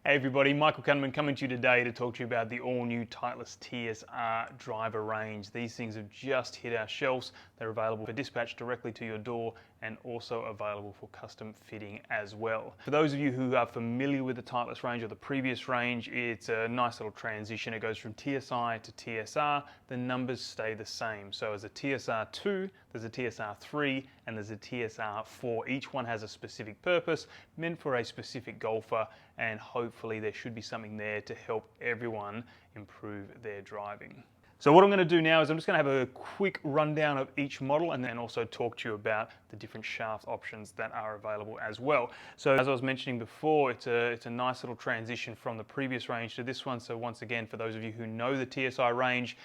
Hey everybody, Michael Cunman coming to you today to talk to you about the all-new Titleist TSR Driver range. These things have just hit our shelves. They're available for dispatch directly to your door and also available for custom fitting as well. For those of you who are familiar with the Titleist range or the previous range, it's a nice little transition. It goes from TSI to TSR. The numbers stay the same. So as a TSR2, there's a TSR3 and there's a TSR4. Each one has a specific purpose, meant for a specific golfer, and hopefully there should be something there to help everyone improve their driving. So what I'm going to do now is I'm just going to have a quick rundown of each model and then also talk to you about the different shaft options that are available as well. So as I was mentioning before, it's a nice little transition from the previous range to this one. So once again, for those of you who know the TSI range,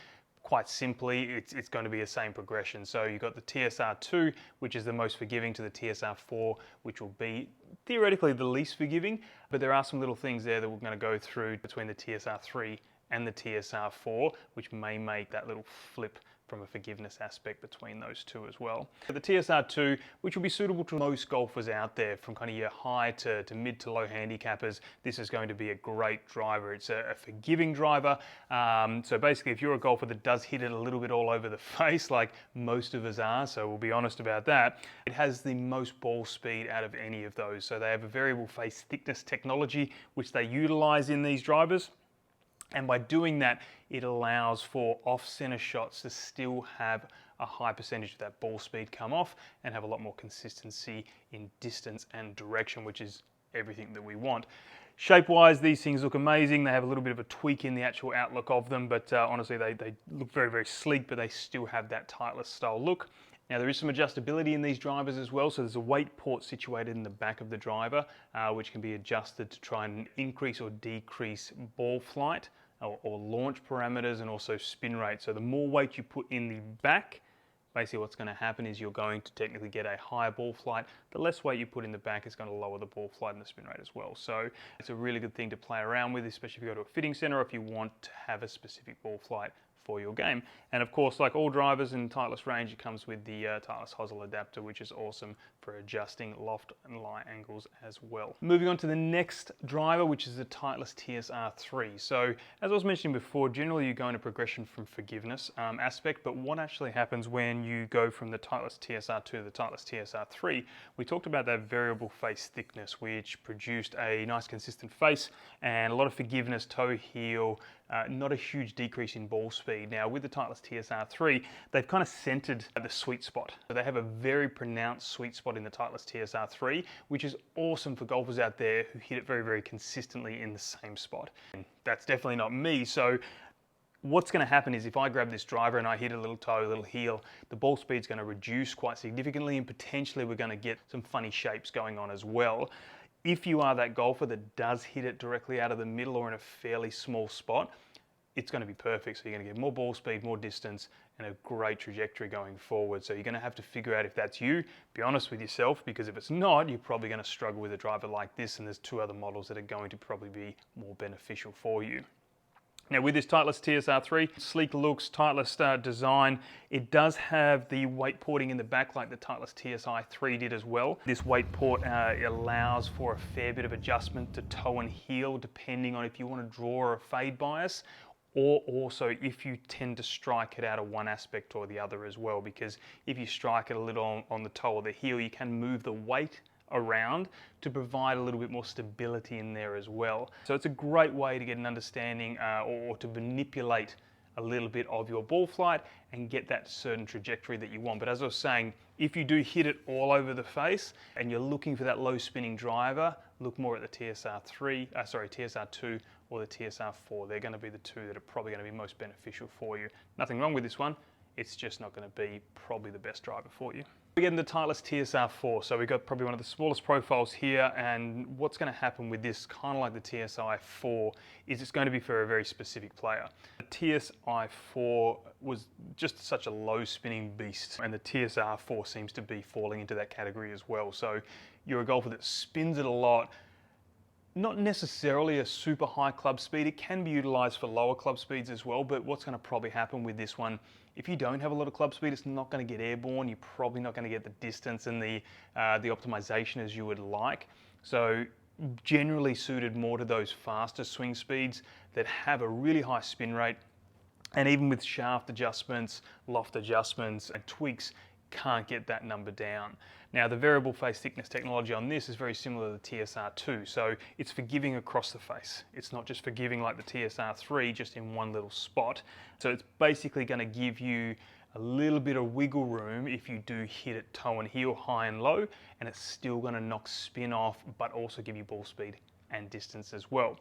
quite simply, it's going to be the same progression. So you've got the TSR2, which is the most forgiving, to the TSR4, which will be theoretically the least forgiving, but there are some little things there that we're going to go through between the TSR3 and the TSR4, which may make that little flip from a forgiveness aspect between those two as well. The TSR2, which will be suitable to most golfers out there, from kind of your high to mid to low handicappers, this is going to be a great driver. It's a forgiving driver. So basically, if you're a golfer that does hit it a little bit all over the face, like most of us are, so we'll be honest about that, it has the most ball speed out of any of those. So they have a variable face thickness technology, which they utilize in these drivers. And by doing that, it allows for off-center shots to still have a high percentage of that ball speed come off and have a lot more consistency in distance and direction, which is everything that we want. Shape-wise, these things look amazing. They have a little bit of a tweak in the actual outlook of them, but honestly, they look very, very sleek, but they still have that Titleist style look. Now there is some adjustability in these drivers as well, so there's a weight port situated in the back of the driver, which can be adjusted to try and increase or decrease ball flight or launch parameters and also spin rate. So the more weight you put in the back, basically what's going to happen is you're going to technically get a higher ball flight. The less weight you put in the back is going to lower the ball flight and the spin rate as well. So it's a really good thing to play around with, especially if you go to a fitting center or if you want to have a specific ball flight for your game. And of course, like all drivers in Titleist range, it comes with the Titleist hosel adapter, which is awesome for adjusting loft and lie angles as well. Moving on to the next driver, which is the Titleist TSR3. So as I was mentioning before, generally you go in a progression from forgiveness aspect, but what actually happens when you go from the Titleist TSR2 to the Titleist TSR3, we talked about that variable face thickness, which produced a nice consistent face and a lot of forgiveness, toe, heel, not a huge decrease in ball speed. Now with the Titleist TSR3, they've kind of centered the sweet spot. So they have a very pronounced sweet spot in the Titleist TSR3, which is awesome for golfers out there who hit it very, very consistently in the same spot. And that's definitely not me. So what's going to happen is if I grab this driver and I hit a little toe, a little heel, the ball speed's going to reduce quite significantly and potentially we're going to get some funny shapes going on as well. If you are that golfer that does hit it directly out of the middle or in a fairly small spot, it's going to be perfect. So you're going to get more ball speed, more distance, and a great trajectory going forward. So you're going to have to figure out if that's you. Be honest with yourself, because if it's not, you're probably going to struggle with a driver like this, and there's two other models that are going to probably be more beneficial for you. Now with this Titleist TSR3, sleek looks, Titleist design, it does have the weight porting in the back like the Titleist TSI3 did as well. This weight port allows for a fair bit of adjustment to toe and heel depending on if you want to draw or a fade bias, or also if you tend to strike it out of one aspect or the other as well, because if you strike it a little on the toe or the heel, you can move the weight around to provide a little bit more stability in there as well. So it's a great way to get an understanding or to manipulate a little bit of your ball flight and get that certain trajectory that you want. But as I was saying, if you do hit it all over the face and you're looking for that low spinning driver, look more at the TSR2 or the TSR4. They're going to be the two that are probably going to be most beneficial for you. Nothing wrong with this one, it's just not going to be probably the best driver for you. Again, the Titleist TSR4, so we've got probably one of the smallest profiles here, and what's going to happen with this, kind of like the TSI4, is it's going to be for a very specific player. The TSI4 was just such a low spinning beast, and the TSR4 seems to be falling into that category as well. So you're a golfer that spins it a lot, not necessarily a super high club speed. It can be utilized for lower club speeds as well, but what's going to probably happen with this one, if you don't have a lot of club speed, it's not going to get airborne. You're probably not going to get the distance and the optimization as you would like. So generally suited more to those faster swing speeds that have a really high spin rate, and even with shaft adjustments, loft adjustments and tweaks, can't get that number down. Now the variable face thickness technology on this is very similar to the TSR2, so it's forgiving across the face. It's not just forgiving like the TSR3 just in one little spot. So it's basically going to give you a little bit of wiggle room if you do hit it toe and heel, high and low, and it's still going to knock spin off but also give you ball speed and distance as well.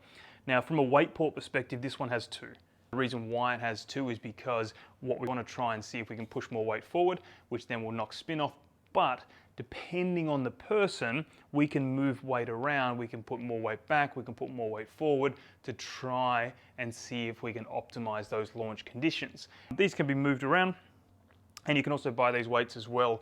Now from a weight port perspective, this one has two. The reason why it has two is because what we want to try and see if we can push more weight forward, which then will knock spin off, but depending on the person, we can move weight around, we can put more weight back, we can put more weight forward to try and see if we can optimize those launch conditions. These can be moved around, and you can also buy these weights as well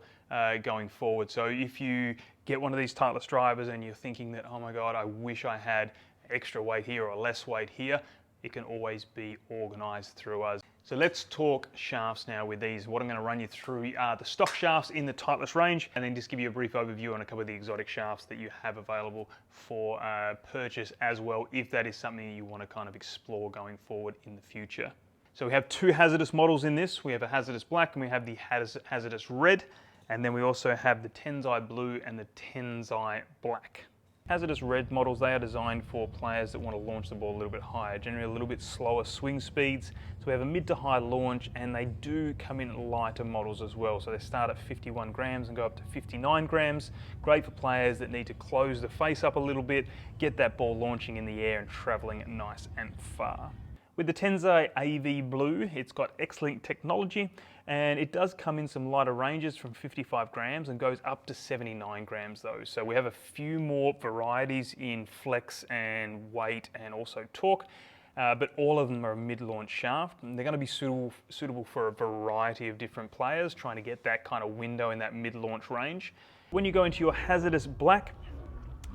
going forward. So if you get one of these Titleist drivers and you're thinking that, oh my God, I wish I had extra weight here or less weight here, it can always be organized through us. So let's talk shafts now with these. What I'm going to run you through are the stock shafts in the Titleist range, and then just give you a brief overview on a couple of the exotic shafts that you have available for purchase as well, if that is something you want to kind of explore going forward in the future. So we have two Hzrdus models in this. We have a Hzrdus Black and we have the Hzrdus Red, and then we also have the Tensei Blue and the Tensei Black. Hzrdus Red models, they are designed for players that want to launch the ball a little bit higher, generally a little bit slower swing speeds. So we have a mid to high launch, and they do come in lighter models as well. So they start at 51 grams and go up to 59 grams. Great for players that need to close the face up a little bit, get that ball launching in the air and traveling nice and far. With the Tensei AV Blue, it's got Xlink technology, and it does come in some lighter ranges from 55 grams and goes up to 79 grams though. So we have a few more varieties in flex and weight and also torque, but all of them are a mid-launch shaft, and they're going to be suitable for a variety of different players trying to get that kind of window in that mid-launch range. When you go into your Hzrdus Black,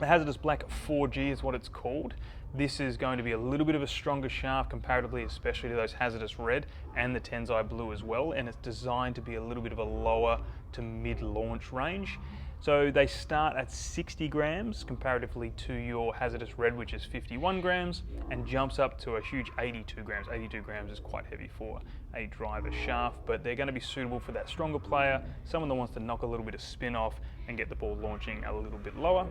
the Hzrdus Black 4G is what it's called. This is going to be a little bit of a stronger shaft comparatively, especially to those Hzrdus Red and the Tensei Blue as well, and it's designed to be a little bit of a lower to mid-launch range. So they start at 60 grams comparatively to your Hzrdus Red, which is 51 grams, and jumps up to a huge 82 grams. 82 grams is quite heavy for a driver shaft, but they're going to be suitable for that stronger player, someone that wants to knock a little bit of spin off and get the ball launching a little bit lower.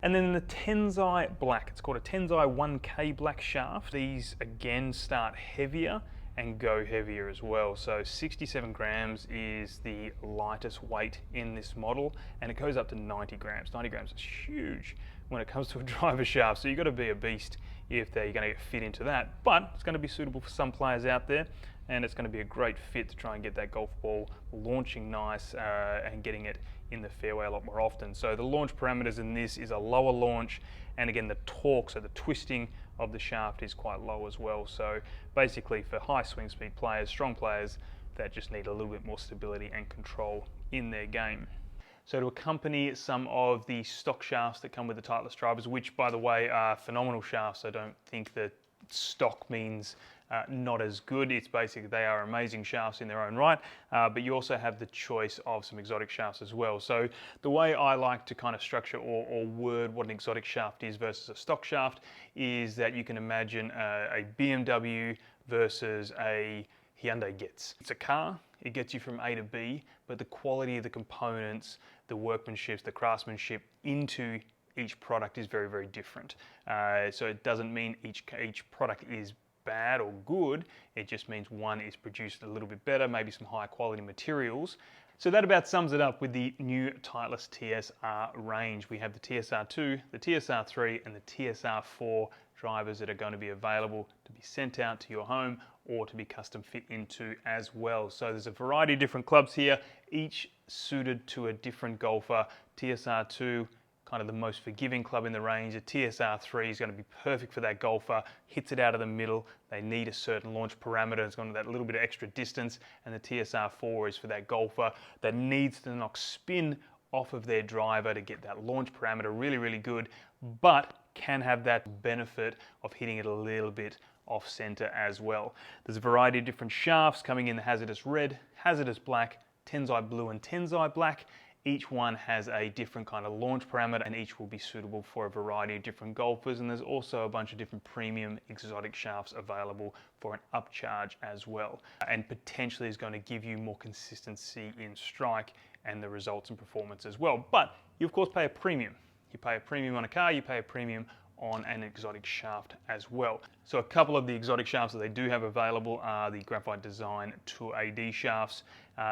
And then the Tensei Black, it's called a Tensei 1K Black shaft. These again start heavier and go heavier as well. So 67 grams is the lightest weight in this model, and it goes up to 90 grams. 90 grams is huge when it comes to a driver shaft, so you've got to be a beast if you're going to get fit into that. But it's going to be suitable for some players out there, and it's going to be a great fit to try and get that golf ball launching nice and getting it in the fairway a lot more often. So the launch parameters in this is a lower launch, and again the torque, so the twisting of the shaft is quite low as well. So basically for high swing speed players, strong players that just need a little bit more stability and control in their game. So to accompany some of the stock shafts that come with the Titleist drivers, which by the way are phenomenal shafts, I don't think that stock means not as good. It's basically they are amazing shafts in their own right, but you also have the choice of some exotic shafts as well. So the way I like to kind of structure or word what an exotic shaft is versus a stock shaft is that you can imagine a BMW versus a Hyundai Getz. It's a car, it gets you from A to B, but the quality of the components, the workmanship, the craftsmanship into each product is very, very different. So it doesn't mean each product is bad or good, it just means one is produced a little bit better, maybe some high quality materials. So that about sums it up with the new Titleist TSR range. We have the TSR2, the TSR3 and the TSR4 drivers that are going to be available to be sent out to your home or to be custom fit into as well. So there's a variety of different clubs here, each suited to a different golfer. TSR2, kind of the most forgiving club in the range. A TSR3 is going to be perfect for that golfer, hits it out of the middle. They need a certain launch parameter, it's got that little bit of extra distance, and the TSR4 is for that golfer that needs to knock spin off of their driver to get that launch parameter really, really good, but can have that benefit of hitting it a little bit off center as well. There's a variety of different shafts coming in the Hzrdus Red, Hzrdus Black, Tensei Blue and Tensei Black. Each one has a different kind of launch parameter, and each will be suitable for a variety of different golfers. And there's also a bunch of different premium exotic shafts available for an upcharge as well, and potentially is going to give you more consistency in strike and the results and performance as well. But you of course pay a premium. You pay a premium on a car, you pay a premium on an exotic shaft as well. So a couple of the exotic shafts that they do have available are the Graphite Design Tour AD shafts.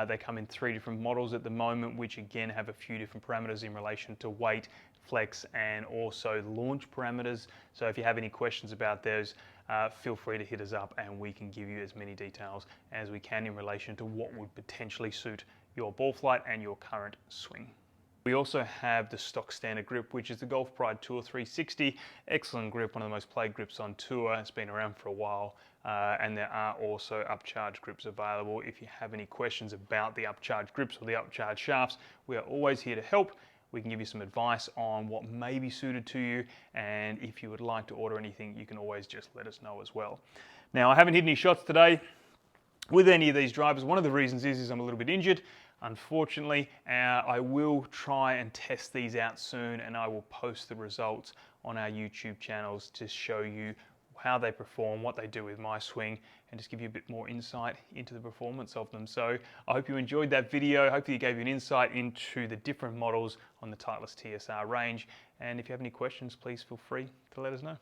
They come in 3 different models at the moment, which again have a few different parameters in relation to weight, flex, and also launch parameters. So if you have any questions about those, feel free to hit us up and we can give you as many details as we can in relation to what would potentially suit your ball flight and your current swing. We also have the stock standard grip, which is the Golf Pride Tour 360. Excellent grip, one of the most played grips on tour. It's been around for a while. And there are also upcharge grips available. If you have any questions about the upcharge grips or the upcharge shafts, we are always here to help. We can give you some advice on what may be suited to you. And if you would like to order anything, you can always just let us know as well. Now, I haven't hit any shots today with any of these drivers. One of the reasons is I'm a little bit injured. Unfortunately, I will try and test these out soon, and I will post the results on our YouTube channels to show you how they perform, what they do with my swing, and just give you a bit more insight into the performance of them. So I hope you enjoyed that video. Hopefully it gave you an insight into the different models on the Titleist TSR range. And if you have any questions, please feel free to let us know.